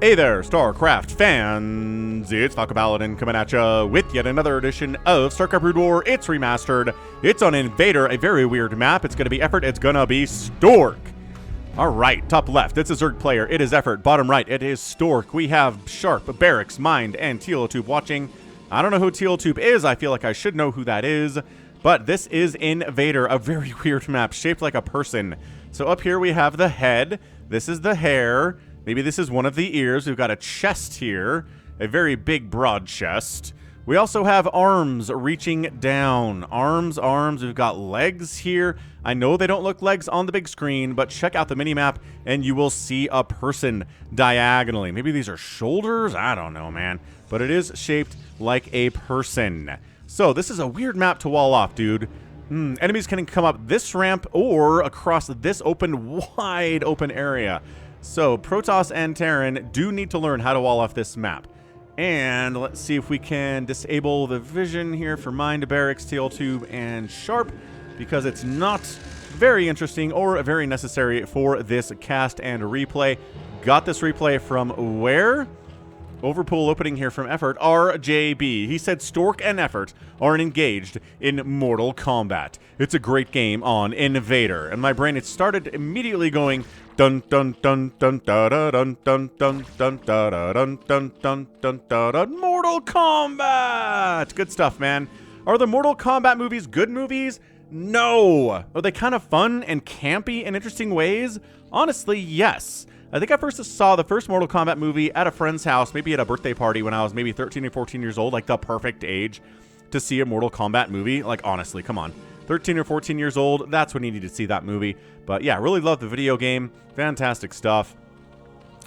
Hey there, StarCraft fans! It's Falcon Paladin coming at ya with yet another edition of StarCraft Brood War. It's remastered. It's on Invader, a very weird map. It's going to be Effort. It's going to be Stork. All right, top left, it's a Zerg player. It is Effort. Bottom right, it is Stork. We have Sharp, Barracks, Mind, and Tealotube watching. I don't know who Tealotube is. I feel like I should know who that is. But this is Invader, a very weird map shaped like a person. So up here we have the head. This is the hair. Maybe this is one of the ears. We've got a chest here, a very big, broad chest. We also have arms reaching down. Arms. We've got legs here. I know they don't look legs on the big screen, but check out the minimap and you will see a person diagonally. Maybe these are shoulders? I don't know, man. But it is shaped like a person. So this is a weird map to wall off, dude. Enemies can come up this ramp or across this wide open area. So Protoss and Terran do need to learn how to wall off this map. And let's see if we can disable the vision here for Mind, Barracks, Tealotube, and Sharp, because it's not very interesting or very necessary for this cast and replay. Got this replay from where? Overpool opening here from Effort, RJB. He said Stork and Effort are engaged in Mortal Kombat. It's a great game on Invader. And my brain, it started immediately going dun dun dun dun da da dun dun dun dun da da dun dun dun dun da da. Mortal Kombat! Good stuff, man. Are the Mortal Kombat movies good movies? No. Are they kind of fun and campy in interesting ways? Honestly, yes. I think I first saw the first Mortal Kombat movie at a friend's house, maybe at a birthday party when I was maybe 13 or 14 years old, like the perfect age to see a Mortal Kombat movie. Like, honestly, come on. 13 or 14 years old, that's when you need to see that movie. But yeah, really love the video game. Fantastic stuff.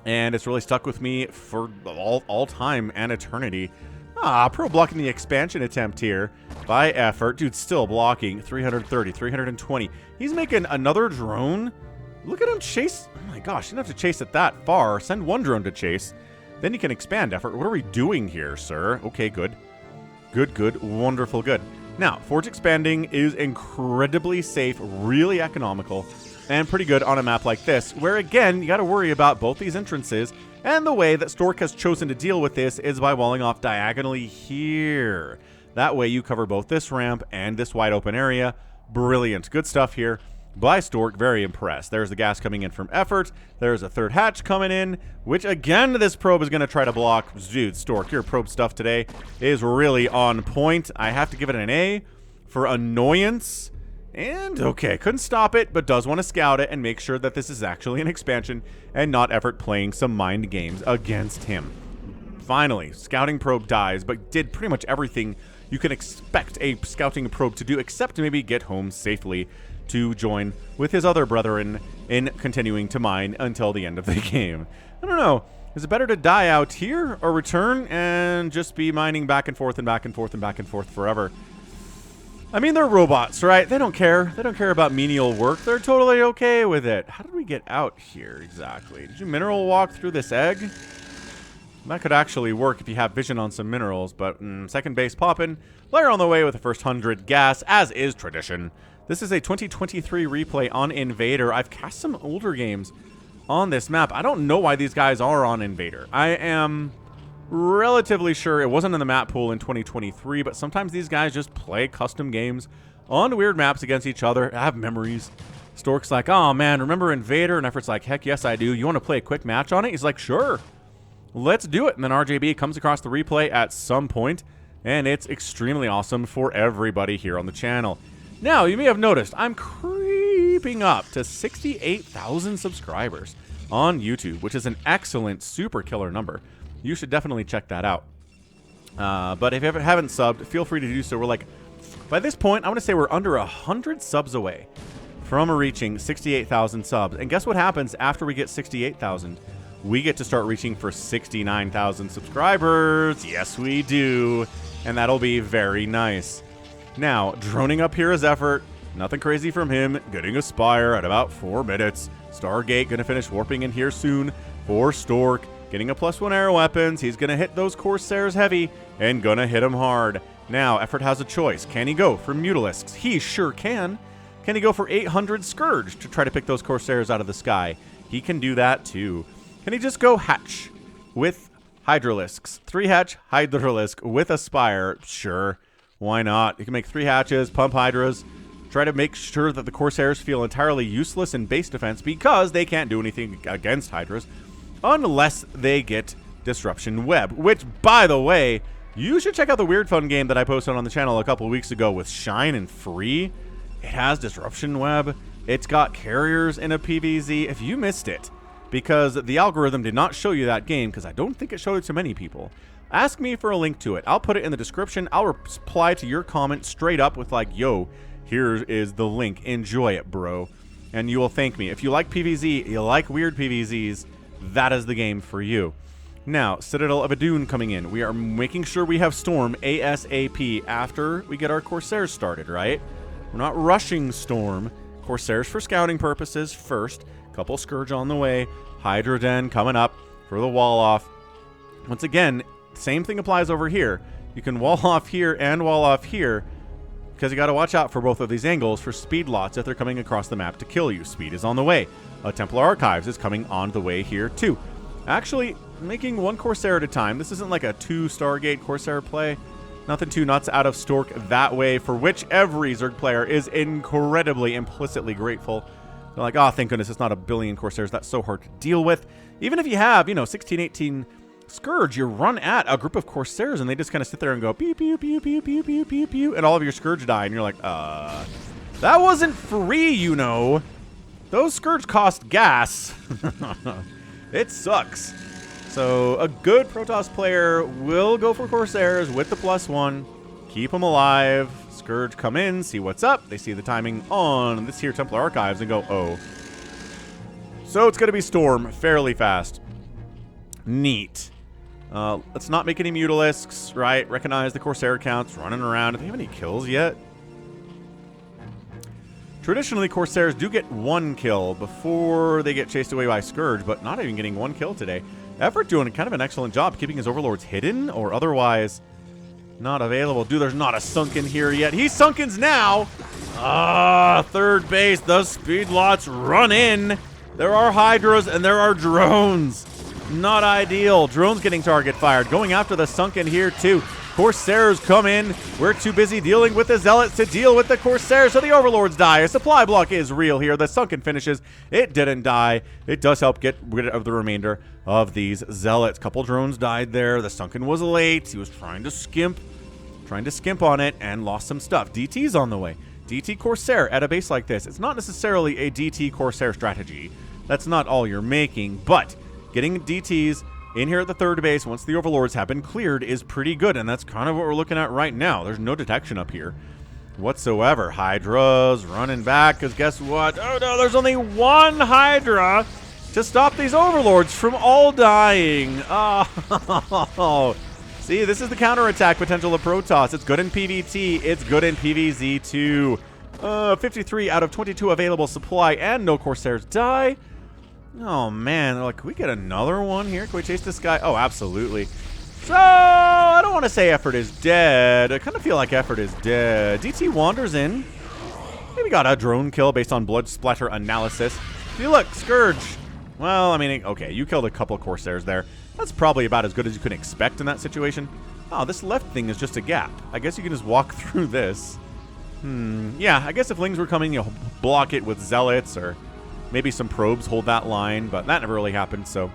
And it's really stuck with me for all time and eternity. Pro blocking the expansion attempt here by Effort. Dude, still blocking. 330, 320. He's making another drone. Look at him chase. Oh my gosh, you don't have to chase it that far. Send one drone to chase. Then you can expand Effort. What are we doing here, sir? Okay, good. Good. Wonderful, good. Now, Forge expanding is incredibly safe, really economical, and pretty good on a map like this, where again, you got to worry about both these entrances, and the way that Stork has chosen to deal with this is by walling off diagonally here. That way you cover both this ramp and this wide open area. Brilliant. Good stuff here by Stork. Very impressed. There's the gas coming in from Effort. There's a third hatch coming in, which again, this probe is going to try to block. Dude, Stork, your probe stuff today is really on point. I have to give it an A for annoyance. And okay, couldn't stop it, but does want to scout it and make sure that this is actually an expansion and not Effort playing some mind games against him. Finally, scouting probe dies, but did pretty much everything you can expect a scouting probe to do, except maybe get home safely to join with his other brethren in continuing to mine until the end of the game. I don't know. Is it better to die out here or return and just be mining back and forth and back and forth and back and forth forever? I mean, they're robots, right? They don't care. They don't care about menial work. They're totally okay with it. How did we get out here exactly? Did you mineral walk through this egg? That could actually work if you have vision on some minerals, but second base popping. Player on the way with the first 100 gas, as is tradition. This is a 2023 replay on Invader. I've cast some older games on this map. I don't know why these guys are on Invader. I am relatively sure it wasn't in the map pool in 2023, but sometimes these guys just play custom games on weird maps against each other. I have memories. Stork's like, oh man, remember Invader? And Effort's like, heck yes I do. You want to play a quick match on it? He's like, sure. Let's do it. And then RJB comes across the replay at some point, and it's extremely awesome for everybody here on the channel. Now, you may have noticed I'm creeping up to 68,000 subscribers on YouTube, which is an excellent, super killer number. You should definitely check that out. But if you haven't subbed, feel free to do so. We're like, by this point, I want to say we're under 100 subs away from reaching 68,000 subs. And guess what happens after we get 68,000? We get to start reaching for 69,000 subscribers. Yes, we do. And that'll be very nice. Now, droning up here is Effort. Nothing crazy from him. Getting a Spire at about 4 minutes. Stargate going to finish warping in here soon for Stork. Getting a +1 arrow weapons. He's going to hit those Corsairs heavy and going to hit them hard. Now, Effort has a choice. Can he go for Mutalisks? He sure can. Can he go for 800 Scourge to try to pick those Corsairs out of the sky? He can do that too. Can he just go Hatch? with Hydralisks. 3-hatch Hydralisk with a Spire. Sure, why not? You can make 3 hatches, pump Hydras, try to make sure that the Corsairs feel entirely useless in base defense because they can't do anything against Hydras unless they get Disruption Web, which, by the way, you should check out the Weird Fun game that I posted on the channel a couple weeks ago with Shine and Free. It has Disruption Web. It's got carriers in a PvZ. If you missed it, because the algorithm did not show you that game, because I don't think it showed it to many people, ask me for a link to it. I'll put it in the description. I'll reply to your comment straight up with like, yo, here is the link. Enjoy it, bro. And you will thank me. If you like PvZ, you like weird PvZs, that is the game for you. Now, Citadel of Adun coming in. We are making sure we have Storm ASAP after we get our Corsairs started, right? We're not rushing Storm. Corsairs for scouting purposes first. Couple Scourge on the way. Hydra Den coming up for the wall off. Once again, same thing applies over here. You can wall off here and wall off here because you got to watch out for both of these angles for speed lots if they're coming across the map to kill you. Speed is on the way. Templar Archives is coming on the way here too. Actually, making 1 Corsair at a time. This isn't like a 2 Stargate Corsair play. Nothing too nuts out of Stork that way, for which every Zerg player is incredibly implicitly grateful. They're like, oh, thank goodness it's not a billion Corsairs. That's so hard to deal with. Even if you have, 16, 18 Scourge, you run at a group of Corsairs and they just kind of sit there and go pew, pew, pew, pew, pew, pew, pew, pew, and all of your Scourge die. And you're like, that wasn't free, you know. Those Scourge cost gas. It sucks. So a good Protoss player will go for Corsairs with the +1. Keep them alive. Scourge come in, see what's up. They see the timing on this here Templar Archives and go, oh. So it's going to be Storm fairly fast. Neat. Let's not make any Mutalisks, right? Recognize the Corsair counts running around. Do they have any kills yet? Traditionally, Corsairs do get 1 kill before they get chased away by Scourge, but not even getting 1 kill today. Effort doing kind of an excellent job keeping his Overlords hidden or otherwise not available. Dude, there's not a Sunken here yet. He's Sunkens now. Third base. The speed lots run in. There are Hydras and there are drones. Not ideal. Drones getting target fired. Going after the Sunken here too. Corsairs come in. We're too busy dealing with the Zealots to deal with the Corsairs, so the Overlords die. A supply block is real here. The Sunken finishes. It didn't die. It does help get rid of the remainder of these Zealots. Couple drones died there. The Sunken was late. He was trying to skimp on it and lost some stuff. DT's on the way. DT Corsair at a base like this. It's not necessarily a DT Corsair strategy. That's not all you're making, but getting DTs in here at the third base, once the Overlords have been cleared, is pretty good, and that's kind of what we're looking at right now. There's no detection up here whatsoever. Hydra's running back, because guess what? Oh no, there's only 1 Hydra to stop these Overlords from all dying. Oh, see, this is the counterattack potential of Protoss. It's good in PvT. It's good in PvZ too. 53 out of 22 available supply, and no Corsairs die. Oh, man. They're like, can we get another one here? Can we chase this guy? Oh, absolutely. So, I don't want to say Effort is dead. I kind of feel like Effort is dead. DT wanders in. Maybe got a drone kill based on blood splatter analysis. See, look, Scourge. Well, I mean, okay, you killed a couple of Corsairs there. That's probably about as good as you can expect in that situation. Oh, this left thing is just a gap. I guess you can just walk through this. Yeah, I guess if Lings were coming, you'll block it with Zealots or maybe some probes hold that line, but that never really happened, so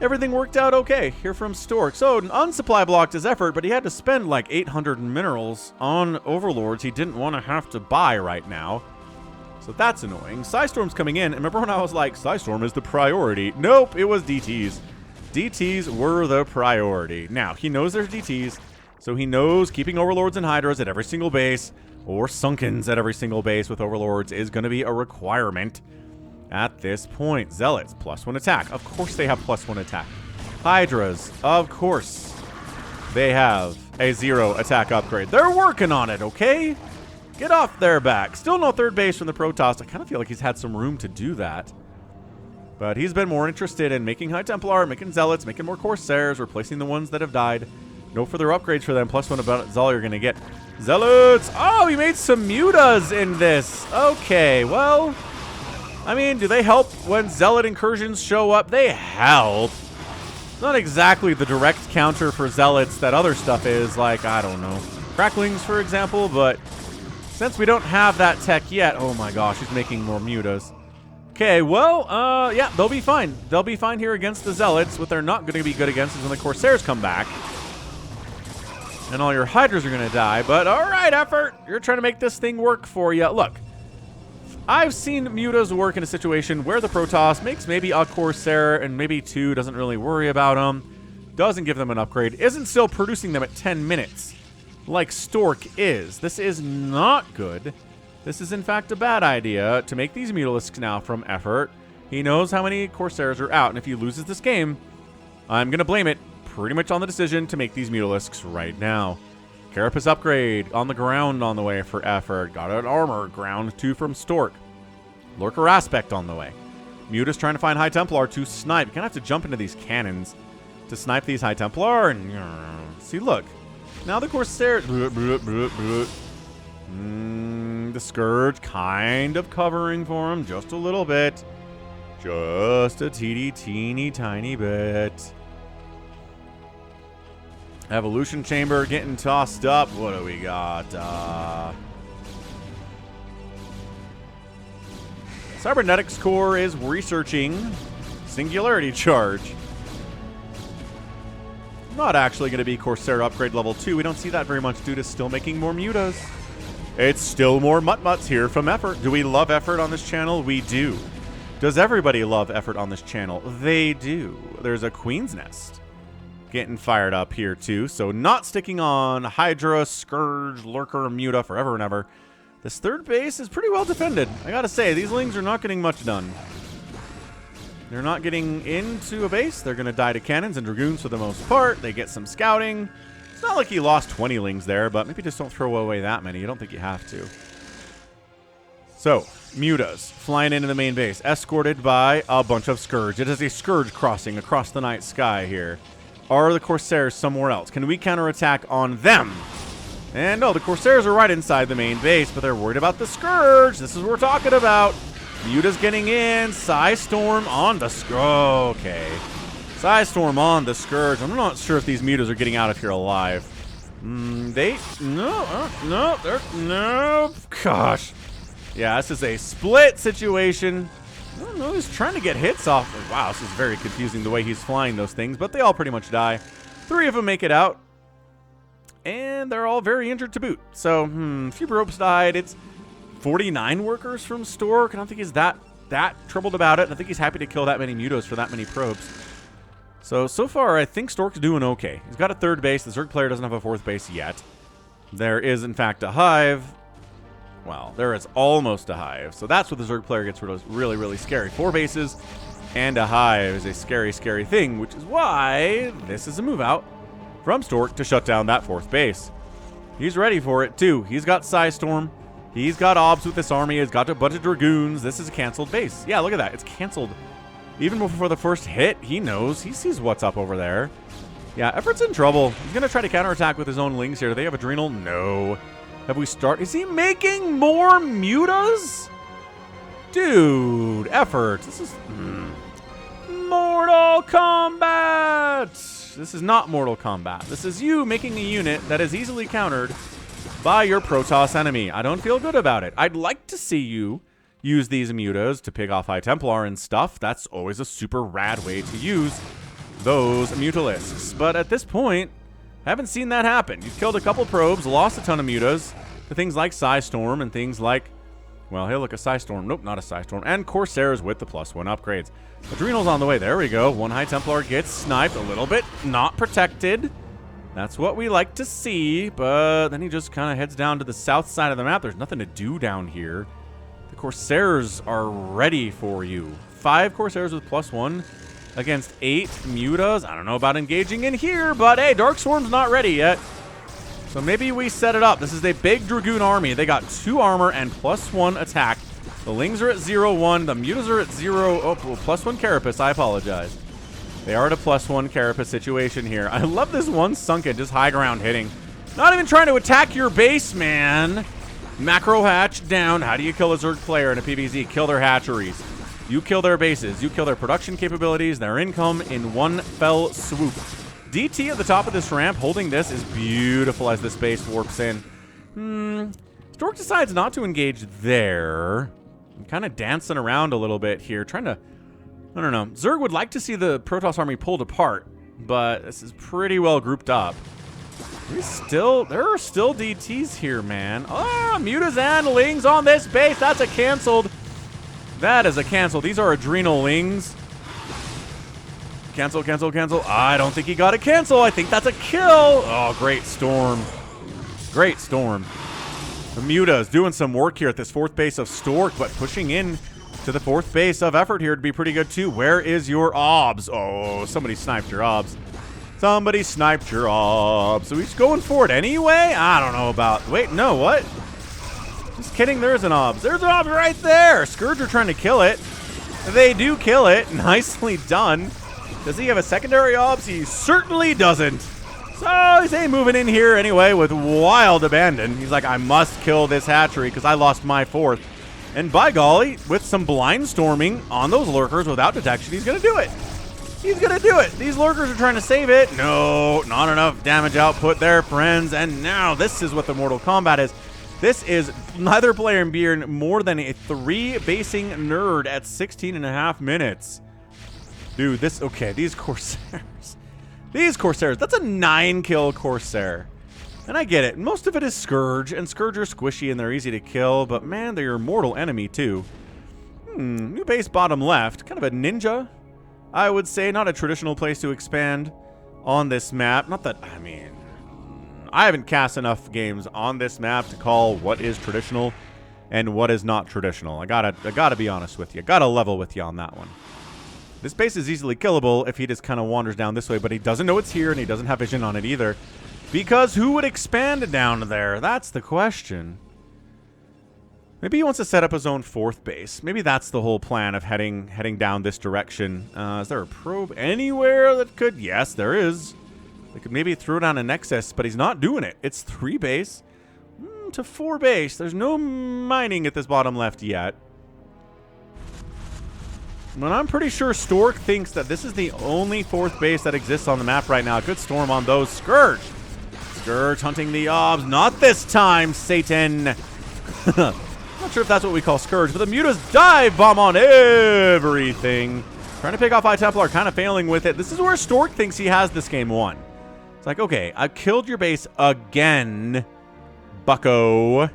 everything worked out okay here from Stork. So, unsupply blocked his Effort, but he had to spend like 800 minerals on Overlords he didn't want to have to buy right now. So that's annoying. Psystorm's coming in, and remember when I was like, Psystorm is the priority? Nope, it was DTs. DTs were the priority. Now, he knows there's DTs, so he knows keeping Overlords and Hydras at every single base, or Sunkens at every single base with Overlords, is going to be a requirement at this point. Zealots, +1 attack. Of course they have +1 attack. Hydras, of course they have a 0 attack upgrade. They're working on it, okay? Get off their back. Still no third base from the Protoss. I kind of feel like he's had some room to do that. But he's been more interested in making High Templar, making Zealots, making more Corsairs, replacing the ones that have died. No further upgrades for them. +1 about is all you're going to get. Zealots! Oh, he made some Mutas in this. Okay, well, I mean, do they help when Zealot incursions show up? They help. Not exactly the direct counter for Zealots that other stuff is, like, I don't know, Cracklings, for example, but since we don't have that tech yet, oh my gosh, he's making more mutas. Okay, well, yeah, they'll be fine. They'll be fine here against the Zealots. What they're not going to be good against is when the Corsairs come back. And all your Hydras are going to die, but all right, Effort. You're trying to make this thing work for you. Look, I've seen mutas work in a situation where the Protoss makes maybe a Corsair and maybe two, doesn't really worry about them, doesn't give them an upgrade, isn't still producing them at 10 minutes like Stork is. This is not good. This is in fact a bad idea to make these Mutalisks now from Effort. He knows how many Corsairs are out, and if he loses this game, I'm going to blame it pretty much on the decision to make these Mutalisks right now. Carapace upgrade on the ground on the way for Effort. Got an armor ground 2 from Stork. Lurker aspect on the way. Muta's trying to find High Templar to snipe. You're going to have to jump into these cannons to snipe these High Templar. And see, look. Now the Corsair... the Scourge kind of covering for him just a little bit. Just a teeny tiny bit. Evolution Chamber getting tossed up. What do we got? Cybernetics Core is researching Singularity Charge. Not actually going to be Corsair upgrade level 2. We don't see that very much due to still making more mutas. It's still more Mutt-Mutts here from Effort. Do we love Effort on this channel? We do. Does everybody love Effort on this channel? They do. There's a Queen's Nest getting fired up here too, so not sticking on Hydra, Scourge, Lurker, Muta forever and ever. This third base is pretty well defended. I gotta say, these Lings are not getting much done. They're not getting into a base. They're gonna die to cannons and Dragoons for the most part. They get some scouting. It's not like he lost 20 Lings there, but maybe just don't throw away that many. You don't think you have to. So, Mutas flying into the main base, escorted by a bunch of Scourge. It is a Scourge crossing across the night sky here. Are the Corsairs somewhere else? Can we counterattack on them? And no, the Corsairs are right inside the main base, but they're worried about the Scourge. This is what we're talking about. Muta's getting in. Psystorm on the Scourge. Okay. Psystorm on the Scourge. I'm not sure if these Mutas are getting out of here alive. No. Gosh. Yeah, this is a split situation. I don't know, he's trying to get hits off. Wow, this is very confusing the way he's flying those things, but they all pretty much die. 3 of them make it out. And they're all very injured to boot. So, a few ropes died. It's 49 workers from Stork. I don't think he's that troubled about it. I think he's happy to kill that many Mutos for that many probes. So far, I think Stork's doing okay. He's got a third base. The Zerg player doesn't have a fourth base yet. There is, in fact, a hive. Well, there is almost a hive. So that's what the Zerg player gets rid of. Really, really scary. 4 bases and a hive is a scary, scary thing, which is why this is a move out from Stork to shut down that 4th base. He's ready for it, too. He's got Psystorm. He's got Obs with this army. He's got a bunch of Dragoons. This is a canceled base. Yeah, look at that. It's canceled. Even before the first hit, he knows. He sees what's up over there. Yeah, Effort's in trouble. He's going to try to counterattack with his own Lings here. Do they have Adrenal? No. Have we started? Is he making more Mutas? Dude, Effort. This is Mortal Kombat. This is not Mortal Kombat. This is you making a unit that is easily countered by your Protoss enemy. I don't feel good about it. I'd like to see you use these Mutas to pick off High Templar and stuff. That's always a super rad way to use those Mutalisks. But at this point, haven't seen that happen. You've killed a couple probes, lost a ton of Mutas to things like Psystorm and things like, well, hey, look, a Psystorm. Nope, not a Psystorm. And Corsairs with the +1 upgrades. Adrenal's on the way. There we go. 1 High Templar gets sniped a little bit. Not protected. That's what we like to see. But then he just kind of heads down to the south side of the map. There's nothing to do down here. The Corsairs are ready for you. 5 Corsairs with +1 against 8 Mutas. I don't know about engaging in here, but hey, Dark Swarm's not ready yet. So maybe we set it up. This is a big Dragoon army. They got 2 armor and +1 attack. The Lings are at 0-1. The Mutas are at 0. Oh, +1 Carapace. I apologize. They are at a +1 Carapace situation here. I love this one Sunken, just high ground hitting. Not even trying to attack your base, man. Macro hatch down. How do you kill a Zerg player in a PvZ? Kill their hatcheries. You kill their bases. You kill their production capabilities, their income in one fell swoop. DT at the top of this ramp holding this is beautiful as the space warps in. Stork decides not to engage there. I'm kind of dancing around a little bit here, trying to... I don't know. Zerg would like to see the Protoss army pulled apart, but this is pretty well grouped up. There are still DTs here, man. Ah, Muta's and Lings on this base. That's a canceled. That is a cancel. These are adrenal Lings. Cancel, cancel, cancel. I don't think he got a cancel. I think that's a kill. Oh, great storm. Great storm. The Muta is doing some work here at this 4th base of Stork, but pushing in to the 4th base of effort here would be pretty good too. Where is your OBS? Oh, somebody sniped your OBS. Somebody sniped your OBS. So he's going for it anyway? I don't know about... Wait, no, what? Just kidding, there's an OBS. There's an OBS right there. Scourge are trying to kill it. They do kill it. Nicely done. Does he have a secondary OBS? He certainly doesn't. So he's moving in here anyway with wild abandon. He's like, I must kill this hatchery because I lost my 4th. And by golly, with some blind storming on those lurkers without detection, he's going to do it. He's going to do it. These lurkers are trying to save it. No, not enough damage output there, friends. And now this is what the Mortal Kombat is. This is neither player being more than a 3-basing nerd at 16.5 minutes. Dude, okay, these Corsairs. These Corsairs, that's a 9-kill Corsair. And I get it. Most of it is Scourge, and Scourge are squishy and they're easy to kill, but man, they're your mortal enemy too. New base bottom left. Kind of a ninja, I would say. Not a traditional place to expand on this map. Not that, I mean, I haven't cast enough games on this map to call what is traditional and what is not traditional. I gotta be honest with you. Gotta level with you on that one. This base is easily killable if he just kind of wanders down this way, but he doesn't know it's here, and he doesn't have vision on it either. Because who would expand down there? That's the question. Maybe he wants to set up his own 4th base. Maybe that's the whole plan of heading down this direction. Is there a probe anywhere that could? Yes, there is. They could maybe throw down a Nexus, but he's not doing it. It's 3 base to 4 base. There's no mining at this bottom left yet. But I'm pretty sure Stork thinks that this is the only 4th base that exists on the map right now. Good storm on those. Scourge. Scourge hunting the OBS. Not this time, Satan. Not sure if that's what we call Scourge, but the Mutas dive bomb on everything. Trying to pick off High Templar, kind of failing with it. This is where Stork thinks he has this game won. It's like, okay, I killed your base again, bucko.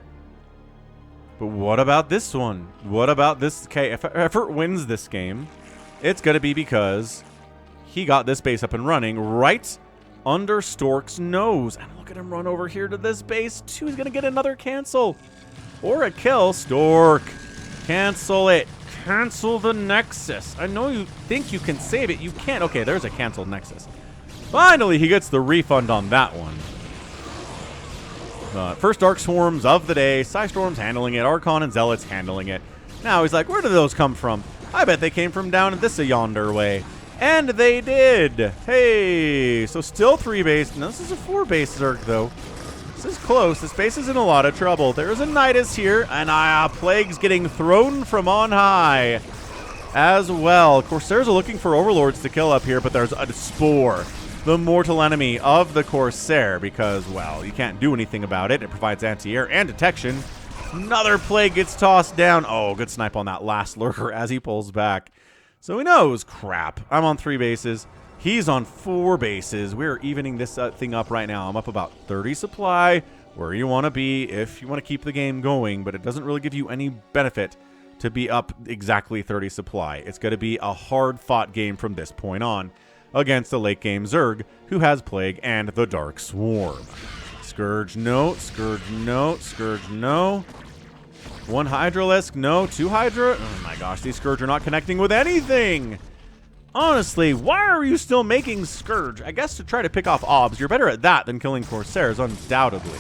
But what about this one? What about this? Okay, if Effort wins this game, it's going to be because he got this base up and running right under Stork's nose. And look at him run over here to this base, too. He's going to get another cancel. Or a kill. Stork, cancel it. Cancel the Nexus. I know you think you can save it. You can't. Okay, there's a canceled Nexus. Finally, he gets the refund on that one. First Dark Swarms of the day. Psystorm's handling it. Archon and Zealots handling it. Now he's like, where did those come from? I bet they came from down this yonder way. And they did. Hey, so still 3 base. No, this is a 4 base Zerg, though. This is close. This base is in a lot of trouble. There's a Nidus here, and Plague's getting thrown from on high as well. Corsairs are looking for Overlords to kill up here, but there's a Spore, the mortal enemy of the Corsair, because, well, you can't do anything about it. It provides anti-air and detection. Another Plague gets tossed down. Oh, good snipe on that last lurker as he pulls back. So he knows, crap, I'm on 3 bases. He's on 4 bases. We're evening this thing up right now. I'm up about 30 supply, where you want to be if you want to keep the game going, but it doesn't really give you any benefit to be up exactly 30 supply. It's going to be a hard-fought game from this point on against the late-game Zerg, who has Plague and the Dark Swarm. Scourge, no. Scourge, no. Scourge, no. 1 Hydralisk, no. 2 Hydra. Oh my gosh, these Scourge are not connecting with anything. Honestly, why are you still making Scourge? I guess to try to pick off OBS. You're better at that than killing Corsairs, undoubtedly.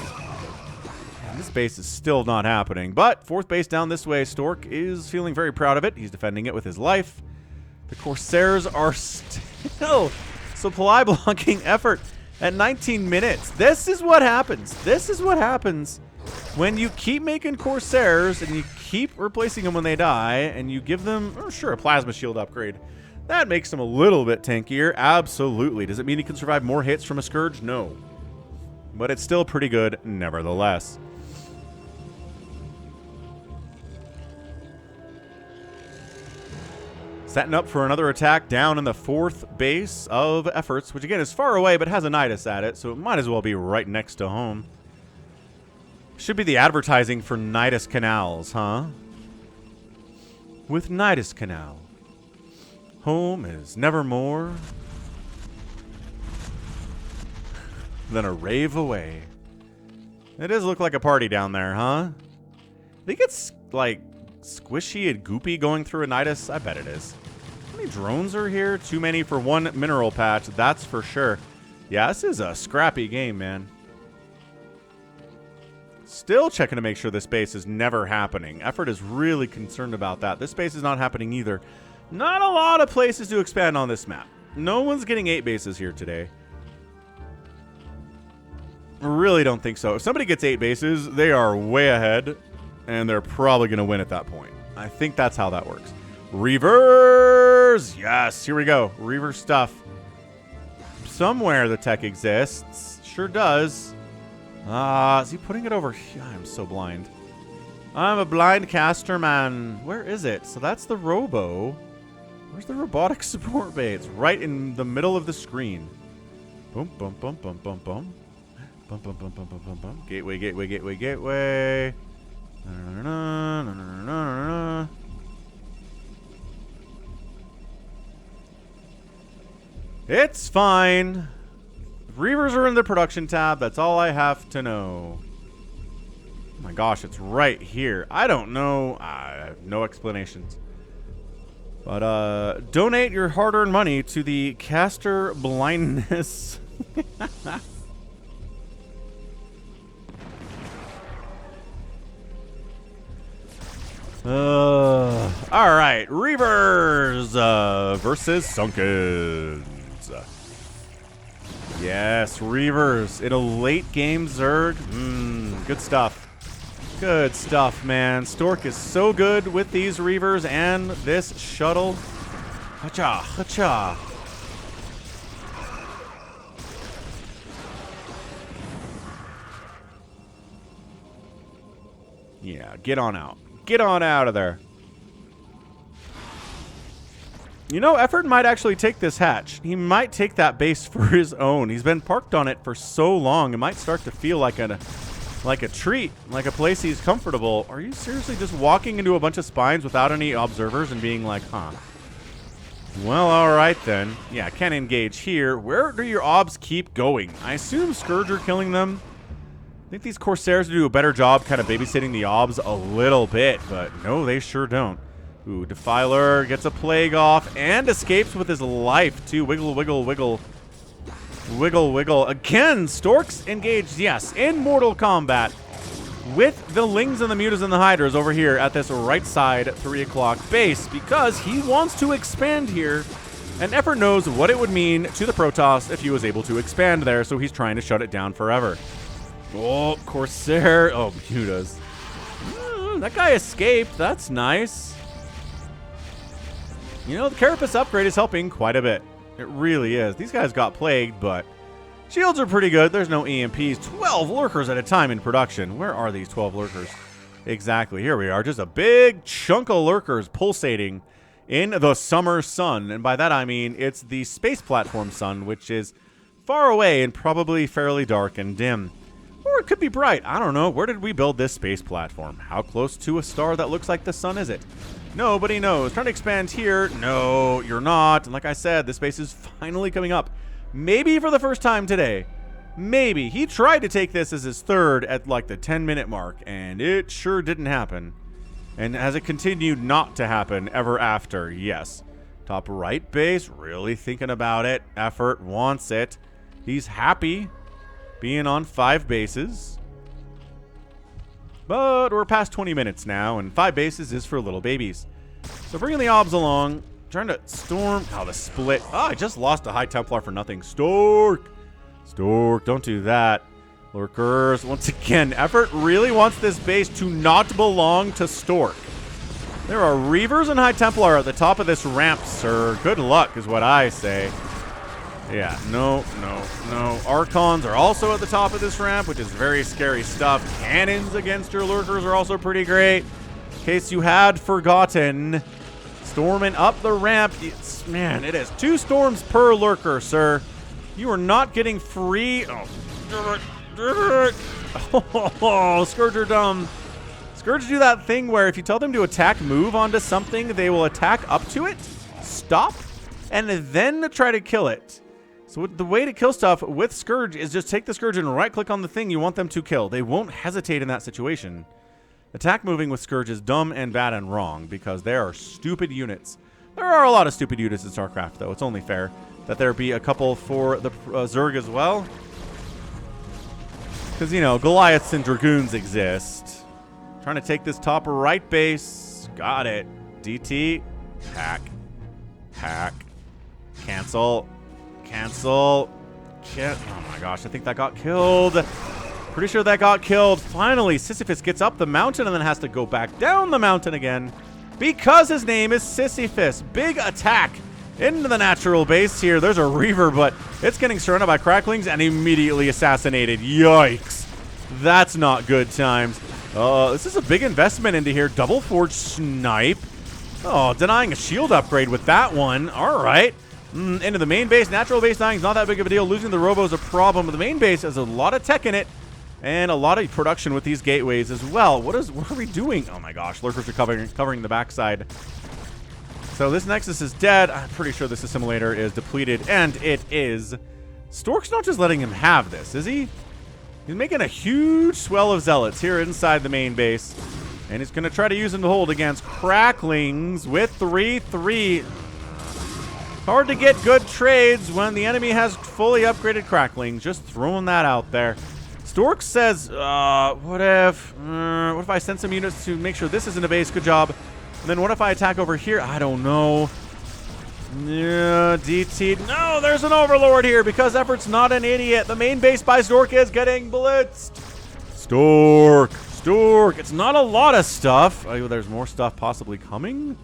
And this base is still not happening. But 4th base down this way, Stork is feeling very proud of it. He's defending it with his life. The Corsairs are still supply blocking effort at 19 minutes. This is what happens. This is what happens When you keep making Corsairs and you keep replacing them when they die, and you give them, oh, sure, a plasma shield upgrade, that makes them a little bit tankier. Absolutely. Does it mean he can survive more hits from a Scourge? No. But it's still pretty good nevertheless. Setting up for another attack down in the 4th base of Efforts, which again is far away but has a Nidus at it, so it might as well be right next to home. Should be the advertising for Nidus Canals, huh? With Nidus Canal, home is never more than a rave away. It does look like a party down there, huh? I think it's like squishy and goopy going through a Nidus. I bet it is. How many drones are here? Too many for one mineral patch, that's for sure. Yeah, this is a scrappy game, man. Still checking to make sure this base is never happening. Effort is really concerned about that. This base is not happening either. Not a lot of places to expand on this map. No one's getting 8 bases here today. Really don't think so. If somebody gets 8 bases, they are way ahead, and they're probably going to win at that point. I think that's how that works. Reavers! Yes, here we go. Reaver stuff. Somewhere the tech exists. Sure does. Is he putting it over here? I'm so blind. I'm a blind caster, man. Where is it? So that's the robo. Where's the robotic support bay? It's right in the middle of the screen. Boom, boom, boom, boom, boom, boom. Bum, bum, bum, bum, bum, bum, bum. Gateway, gateway, gateway, gateway. It's fine. Reavers are in the production tab. That's all I have to know. Oh my gosh, it's right here. I don't know. I have no explanations. But donate your hard-earned money to the caster blindness. All right, Reavers versus Sunkens. Yes, Reavers in a late game Zerg. Good stuff. Good stuff, man. Stork is so good with these Reavers and this shuttle. Hacha, hacha. Yeah, get on out. Get on out of there. You know, Effort might actually take this hatch. He might take that base for his own. He's been parked on it for so long. It might start to feel like a treat, like a place he's comfortable. Are you seriously just walking into a bunch of spines without any observers and being like, huh? Well, all right then. Yeah, can't engage here. Where do your obs keep going? I assume Scourge are killing them. I think these Corsairs do a better job kind of babysitting the obs a little bit, but no, they sure don't. Ooh, Defiler gets a plague off and escapes with his life, too. Wiggle, wiggle, wiggle. Wiggle, wiggle. Again, Stork's engaged, yes, in Mortal Kombat with the Lings and the Mutas and the Hydras over here at this right side 3 o'clock base because he wants to expand here. And Effort knows what it would mean to the Protoss if he was able to expand there, so he's trying to shut it down forever. Oh, Corsair. Oh, Mutas. That guy escaped. That's nice. You know, the Carapace upgrade is helping quite a bit. It really is. These guys got plagued, but shields are pretty good. There's no EMPs. 12 lurkers at a time in production. Where are these 12 lurkers? Exactly. Here we are. Just a big chunk of lurkers pulsating in the summer sun. And by that I mean it's the space platform sun, which is far away and probably fairly dark and dim. Or it could be bright. I don't know. Where did we build this space platform? How close to a star that looks like the sun is it? Nobody knows. Trying to expand here. No, you're not. And like I said, this base is finally coming up. Maybe for the first time today. Maybe. He tried to take this as his third at like the 10-minute mark, and it sure didn't happen. And has it continued not to happen ever after? Yes. Top right base, really thinking about it. Effort wants it. He's happy being on 5 bases. But we're past 20 minutes now, and 5 bases is for little babies. So bringing the obs along, trying to storm. Oh, the split. Oh, I just lost a High Templar for nothing. Stork! Stork, don't do that. Lurkers, once again, Effort really wants this base to not belong to Stork. There are Reavers and High Templar at the top of this ramp, sir. Good luck is what I say. Yeah, no. Archons are also at the top of this ramp, which is very scary stuff. Cannons against your Lurkers are also pretty great. In case you had forgotten, storming up the ramp. Man, it is 2 storms per Lurker, sir. You are not getting free. Oh, Scourge are dumb. Scourge do that thing where if you tell them to attack move onto something, they will attack up to it, stop, and then try to kill it. So the way to kill stuff with Scourge is just take the Scourge and right-click on the thing you want them to kill. They won't hesitate in that situation. Attack moving with Scourge is dumb and bad and wrong because there are stupid units. There are a lot of stupid units in StarCraft, though. It's only fair that there be a couple for the Zerg as well. Because, you know, Goliaths and Dragoons exist. Trying to take this top right base. Got it. DT. Hack. Hack. Cancel. Cancel. Oh my gosh, I think that got killed. Pretty sure that got killed. Finally, Sisyphus gets up the mountain and then has to go back down the mountain again. Because his name is Sisyphus. Big attack into the natural base here. There's a Reaver, but it's getting surrounded by cracklings and immediately assassinated. Yikes. That's not good times. This is a big investment into here. Double Forge Snipe. Oh, denying a shield upgrade with that one. All right. Into the main base. Natural base dying is not that big of a deal. Losing the Robo is a problem. But the main base has a lot of tech in it. And a lot of production with these gateways as well. What are we doing? Oh my gosh, Lurkers are covering the backside. So this Nexus is dead. I'm pretty sure this assimilator is depleted, and it is. Stork's not just letting him have this, is he? He's making a huge swell of zealots here inside the main base. And he's going to try to use them to hold against cracklings with 3-3. Hard to get good trades when the enemy has fully upgraded cracklings. Just throwing that out there. Stork says, what if I send some units to make sure this isn't a base? Good job. And then what if I attack over here? I don't know. Yeah, DT. No, there's an Overlord here because Effort's not an idiot. The main base by Stork is getting blitzed. Stork. It's not a lot of stuff. Oh, there's more stuff possibly coming.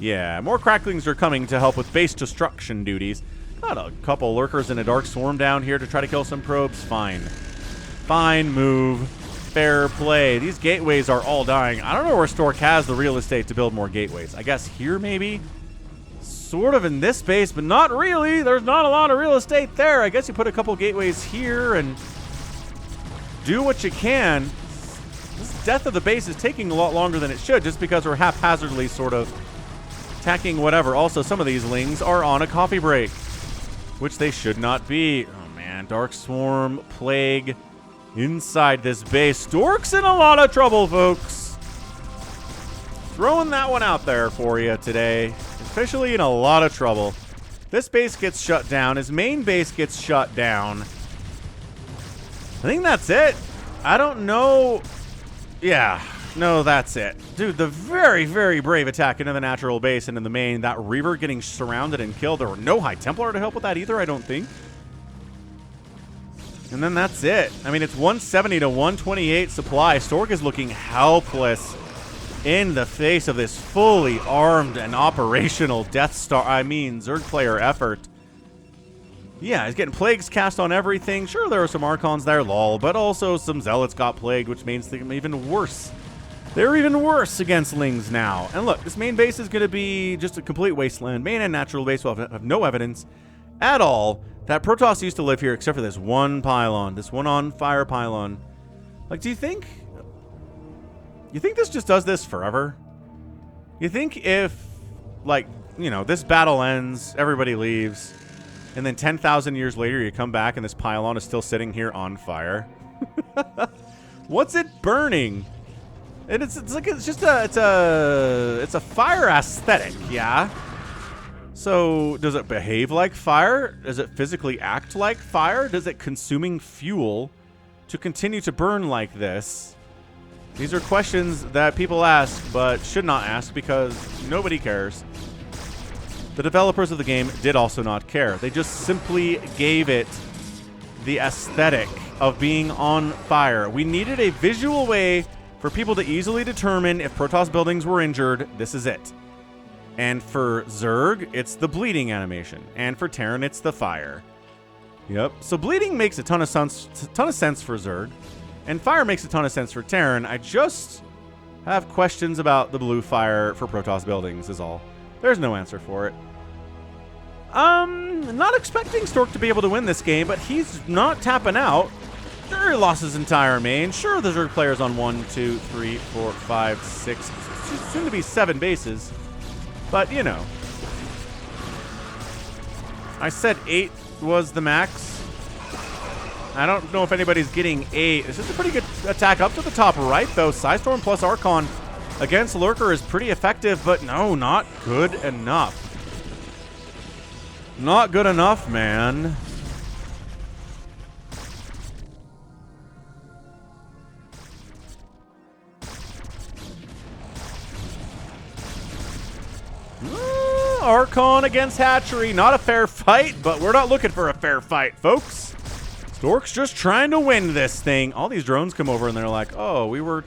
Yeah, more cracklings are coming to help with base destruction duties. Got a couple Lurkers and a Dark Swarm down here to try to kill some probes. Fine. Fine move. Fair play. These gateways are all dying. I don't know where Stork has the real estate to build more gateways. I guess here maybe? Sort of in this space, but not really. There's not a lot of real estate there. I guess you put a couple gateways here and do what you can. This death of the base is taking a lot longer than it should just because we're haphazardly sort of attacking whatever. Also, some of these lings are on a coffee break, which they should not be. Oh man, Dark Swarm, Plague. Inside this base. Stork's in a lot of trouble, folks. Throwing that one out there for you today. Officially in a lot of trouble. This base gets shut down. His main base gets shut down. I think that's it. I don't know. Yeah. No, that's it. Dude, the very, very brave attack into the natural base and in the main. That Reaver getting surrounded and killed. There were no High Templar to help with that either, I don't think. And then that's it. I mean, it's 170 to 128 supply. Stork is looking helpless in the face of this fully armed and operational Zerg player effort. Yeah, he's getting plagues cast on everything. Sure, there are some Archons there, lol, but also some Zealots got plagued, which makes them even worse. They're even worse against Lings now. And look, this main base is going to be just a complete wasteland. Main and natural base will have no evidence at all that Protoss used to live here except for this one pylon, this one on fire pylon. Like, do you think this just does this forever? You think if, like, you know, this battle ends, everybody leaves, and then 10,000 years later you come back and this pylon is still sitting here on fire? What's it burning? And it's a fire aesthetic, yeah? So, does it behave like fire? Does it physically act like fire? Does it consuming fuel to continue to burn like this? These are questions that people ask, but should not ask because nobody cares. The developers of the game did also not care. They just simply gave it the aesthetic of being on fire. We needed a visual way for people to easily determine if Protoss buildings were injured. This is it. And for Zerg, it's the bleeding animation. And for Terran, it's the fire. Yep. So bleeding makes a ton of sense for Zerg. And fire makes a ton of sense for Terran. I just have questions about the blue fire for Protoss buildings is all. There's no answer for it. Not expecting Stork to be able to win this game, but he's not tapping out. Sure, he lost his entire main. Sure, the Zerg player's on 1, 2, 3, 4, 5, 6, soon to be 7 bases. But, you know. I said 8 was the max. I don't know if anybody's getting 8. This is a pretty good attack up to the top right, though. Psystorm plus Archon against Lurker is pretty effective, but no, not good enough. Not good enough, man. Archon against Hatchery. Not a fair fight, but we're not looking for a fair fight, folks. Stork's just trying to win this thing. All these drones come over and they're like, oh, we were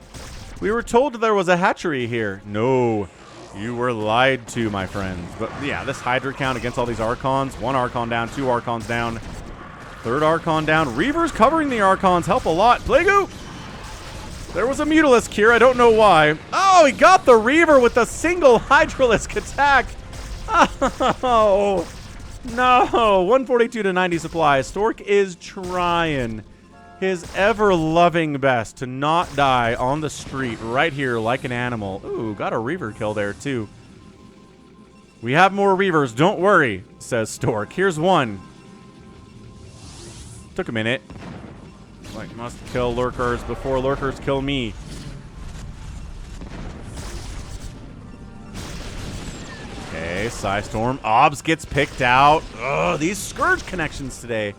told there was a hatchery here. No, you were lied to, my friends. But yeah, this Hydra count against all these Archons. 1 Archon down, 2 Archons down, 3rd Archon down. Reavers covering the Archons help a lot. Plague-oop! There was a Mutalisk here. I don't know why. Oh, he got the Reaver with a single Hydralisk attack. Oh, no. 142 to 90 supplies. Stork is trying his ever-loving best to not die on the street right here like an animal. Ooh, got a Reaver kill there, too. We have more Reavers. Don't worry, says Stork. Here's one. Took a minute. Like, must kill Lurkers before Lurkers kill me. Okay, Psystorm. Obs gets picked out. Ugh, these Scourge connections today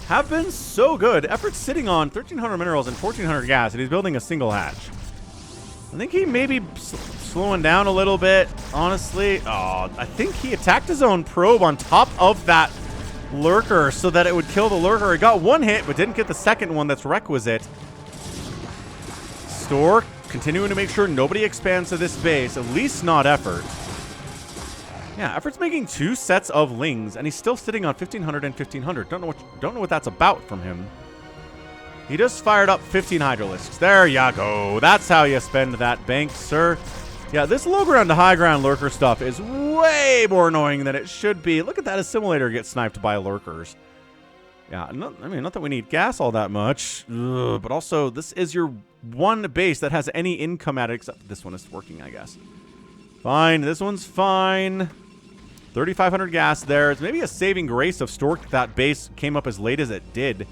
have been so good. Effort's sitting on 1,300 minerals and 1,400 gas, and he's building a single hatch. I think he may be slowing down a little bit, honestly. Oh, I think he attacked his own probe on top of that Lurker so that it would kill the Lurker. It got 1 hit, but didn't get the second one that's requisite. Stork continuing to make sure nobody expands to this base, at least not Effort. Yeah, Effort's making 2 sets of Lings, and he's still sitting on 1,500 and 1,500. Don't know what that's about from him. He just fired up 15 Hydralisks. There ya go. That's how you spend that bank, sir. Yeah, this low ground to high ground Lurker stuff is way more annoying than it should be. Look at that assimilator get sniped by Lurkers. Yeah, I mean, not that we need gas all that much, but also this is your one base that has any income at it, except this one is working, I guess. Fine, this one's fine. 3,500 gas there. It's maybe a saving grace of Stork that base came up as late as it did.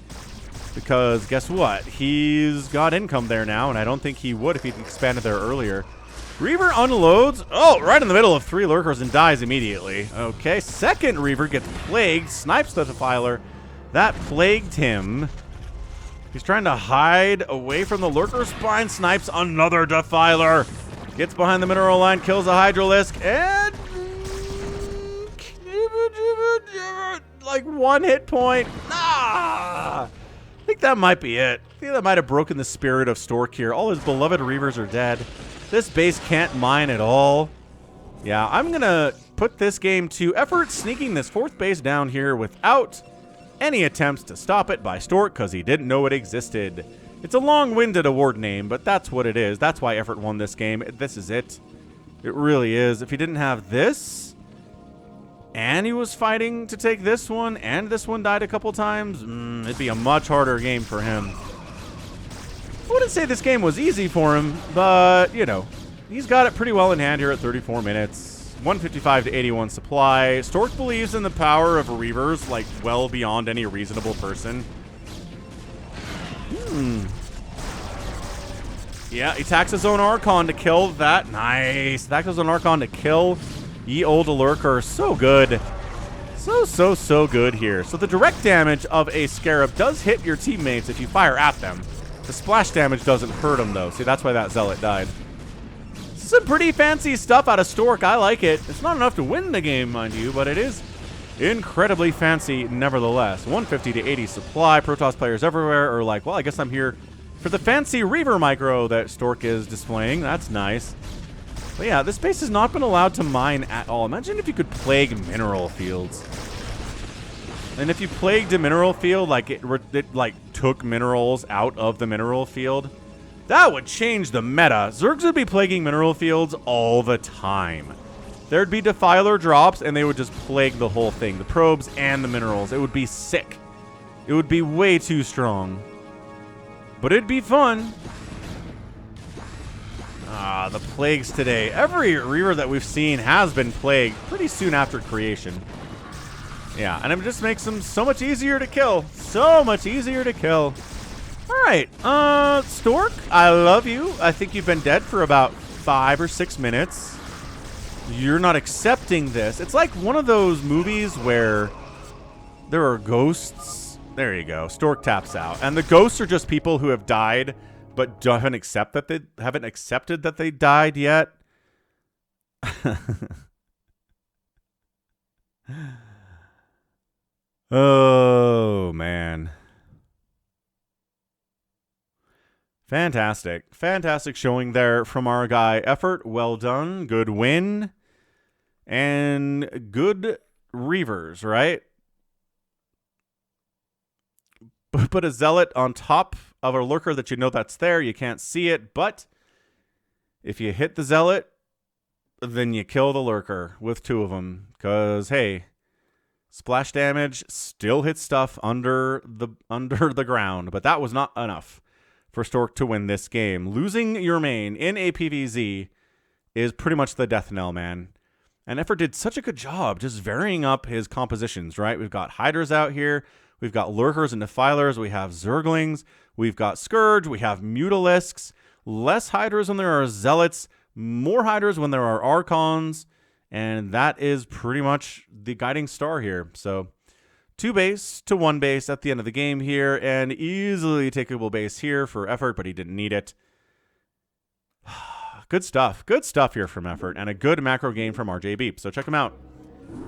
Because guess what? He's got income there now, and I don't think he would if he'd expanded there earlier. Reaver unloads. Oh, right in the middle of 3 Lurkers and dies immediately. Okay, second Reaver gets plagued, snipes the Defiler. That plagued him. He's trying to hide away from the Lurker spine, snipes another Defiler. Gets behind the mineral line, kills a Hydralisk, and like 1 hit point. I think that might be it. I think that might have broken the spirit of Stork here. All his beloved Reavers are dead. This base can't mine at all. Yeah, I'm going to put this game to Effort sneaking this 4th base down here without any attempts to stop it by Stork because he didn't know it existed. It's a long-winded award name, but that's what it is. That's why Effort won this game. This is it. It really is. If he didn't have this, and he was fighting to take this one, and this one died a couple times, it'd be a much harder game for him. I wouldn't say this game was easy for him, but, you know, he's got it pretty well in hand here at 34 minutes. 155 to 81 supply. Stork believes in the power of Reavers, like, well beyond any reasonable person. Yeah, he attacks his own Archon to kill that. Nice. Attacks his own Archon to kill ye olde Lurker. So good. So good here. So the direct damage of a Scarab does hit your teammates if you fire at them. The splash damage doesn't hurt them, though. See, that's why that Zealot died. This is some pretty fancy stuff out of Stork. I like it. It's not enough to win the game, mind you, but it is incredibly fancy nevertheless. 150 to 80 supply. Protoss players everywhere are like, well, I guess I'm here for the fancy Reaver micro that Stork is displaying. That's nice. But yeah, this base has not been allowed to mine at all. Imagine if you could plague mineral fields. And if you plagued a mineral field, like it like took minerals out of the mineral field, that would change the meta. Zergs would be plaguing mineral fields all the time. There'd be defiler drops, and they would just plague the whole thing. The probes and the minerals. It would be sick. It would be way too strong. But it'd be fun. Ah, the plagues today. Every Reaver that we've seen has been plagued pretty soon after creation. Yeah, and it just makes them so much easier to kill. So much easier to kill. All right, Stork, I love you. I think you've been dead for about 5 or 6 minutes. You're not accepting this. It's like one of those movies where there are ghosts. There you go. Stork taps out. And the ghosts are just people who have died but haven't accepted that they died yet. Oh, man. Fantastic. Fantastic showing there from our guy. Effort, well done. Good win. And good Reavers, right? Put a Zealot on top of a Lurker that you know that's there. You can't see it, but if you hit the Zealot, then you kill the Lurker with 2 of them. Because, hey, splash damage still hits stuff under the ground, but that was not enough for Stork to win this game. Losing your main in a PvZ is pretty much the death knell, man. And Effort did such a good job just varying up his compositions, right? We've got Hydras out here. We've got Lurkers and Defilers. We have Zerglings. We've got Scourge. We have Mutalisks. Less Hydras when there are Zealots. More Hydras when there are Archons. And that is pretty much the guiding star here. So 2 base to 1 base at the end of the game here. And easily takeable base here for Effort, but he didn't need it. Good stuff. Good stuff here from Effort. And a good macro game from RJ Beep. So check him out.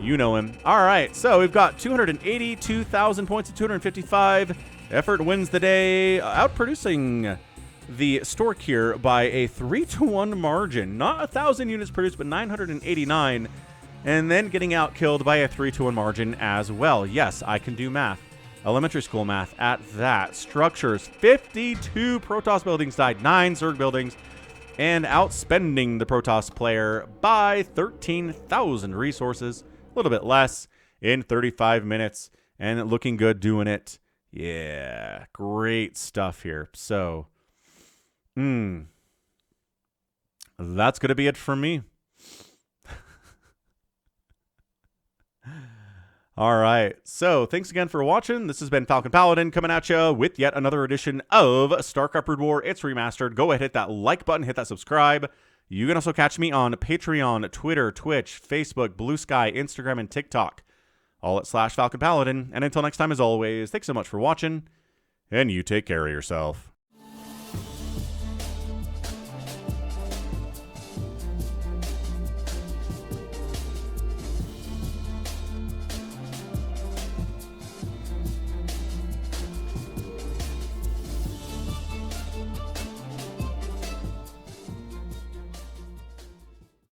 You know him. All right. So we've got 282,000 points to 255. Effort wins the day, outproducing the Stork here by a 3-to-1 margin. Not 1,000 units produced, but 989. And then getting outkilled by a 3-to-1 margin as well. Yes, I can do math. Elementary school math at that. Structures, 52 Protoss buildings died, 9 Zerg buildings, and outspending the Protoss player by 13,000 resources. A little bit less in 35 minutes. And looking good doing it. Yeah, great stuff here. So, that's going to be it from me. All right. So thanks again for watching. This has been Falcon Paladin coming at you with yet another edition of StarCraft Brood War. It's remastered. Go ahead, hit that like button, hit that subscribe. You can also catch me on Patreon, Twitter, Twitch, Facebook, Blue Sky, Instagram, and TikTok. All at /Falcon Paladin. And until next time, as always, thanks so much for watching, and you take care of yourself.